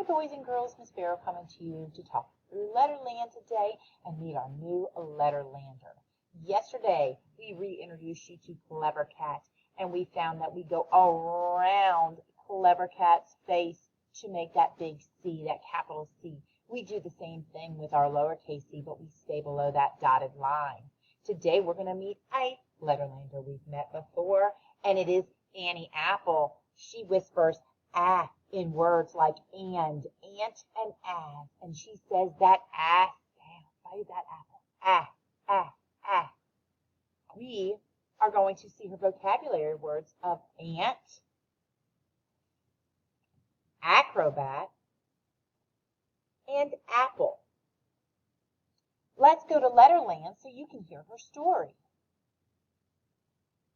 Hi, boys and girls. Miss Barrow coming to you to talk through Letterland today and meet our new Letterlander. Yesterday, we reintroduced you to Clever Cat, and we found that we go around Clever Cat's face to make that big C, that capital C. We do the same thing with our lowercase c, but we stay below that dotted line. Today, we're going to meet a Letterlander we've met before, and it is Annie Apple. She whispers, ah, in words like and as, and she says that ah sound. Bite that apple. Ah. We are going to see her vocabulary words of ant, acrobat, and apple. Let's go to Letterland so you can hear her story.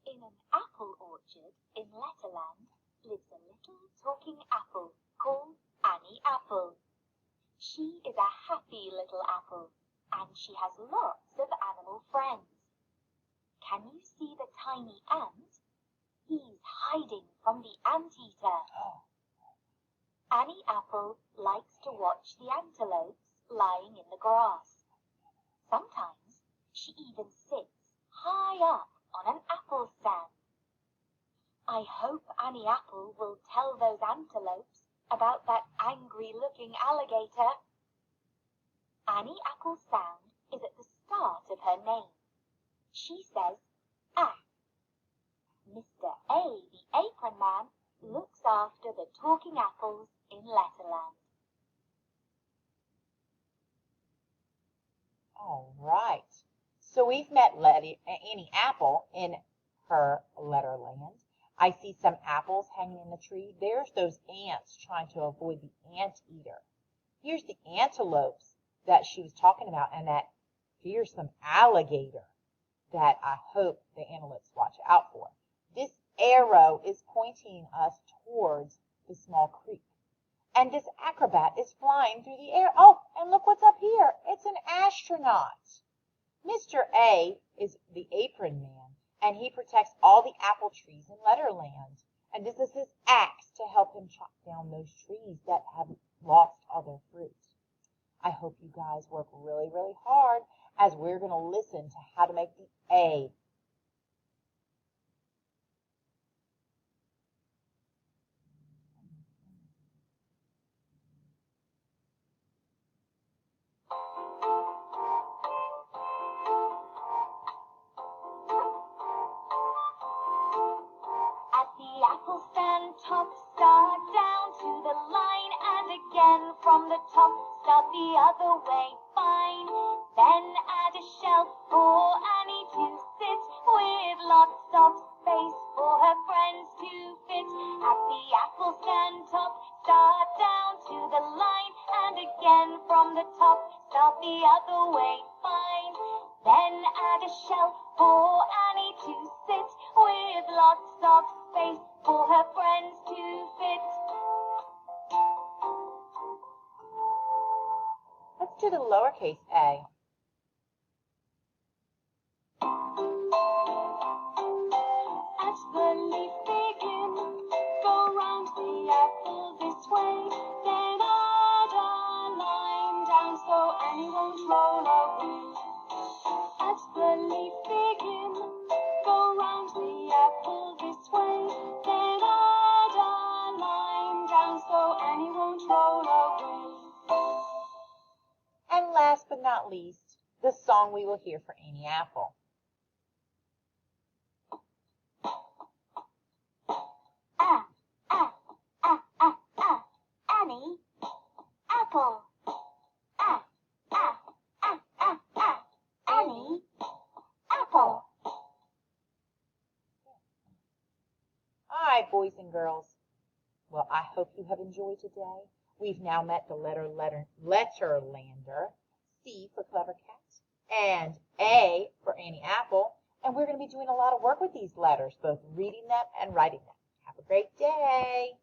In an apple orchard in Letterland lives a little talking apple called Annie Apple. She is a happy little apple, and she has lots of animal friends. Can you see the tiny ant? He's hiding from the anteater. Annie Apple likes to watch the antelopes lying in the grass. Sometimes she even sits high up on an apple stand. I hope Annie Apple will tell those antelopes about that angry-looking alligator. Annie Apple's sound is at the start of her name. She says, ah. Mr. A, the apron man, looks after the talking apples in Letterland. All right. So we've met Annie Apple in her Letterland. I see some apples hanging in the tree. There's those ants trying to avoid the anteater. Here's the antelopes that she was talking about, and here's some alligator that I hope the antelopes watch out for. This arrow is pointing us towards the small creek. And this acrobat is flying through the air. Oh, and look what's up here. It's an astronaut. Mr. A is the apron man, and he protects all the apple trees in Letterland. And this is his axe to help him chop down those trees that have lost all their fruit. I hope you guys work really, really hard as we're going to listen to how to make the A. Apple stand top, start down to the line, and again from the top, start the other way, fine. Then add a shelf for Annie to sit, with lots of space for her friends to fit. At the apple stand top, start down to the line, and again from the top, start the other way, fine. Then add a shelf for Annie to sit, with lots of space for her friends to fit. Let's do the lowercase a. At the leaf begin, go round the apple this way, then add a line down so Annie won't roll away. At the leaf begin, go round the apple this way, then add a line down so Annie won't roll away. And last but not least, the song we will hear for Annie Apple. Annie Apple. Annie Apple. All right, boys and girls. Well, I hope you have enjoyed today. We've now met the Letterlander, C for Clever Cat, and A for Annie Apple. And we're going to be doing a lot of work with these letters, both reading them and writing them. Have a great day.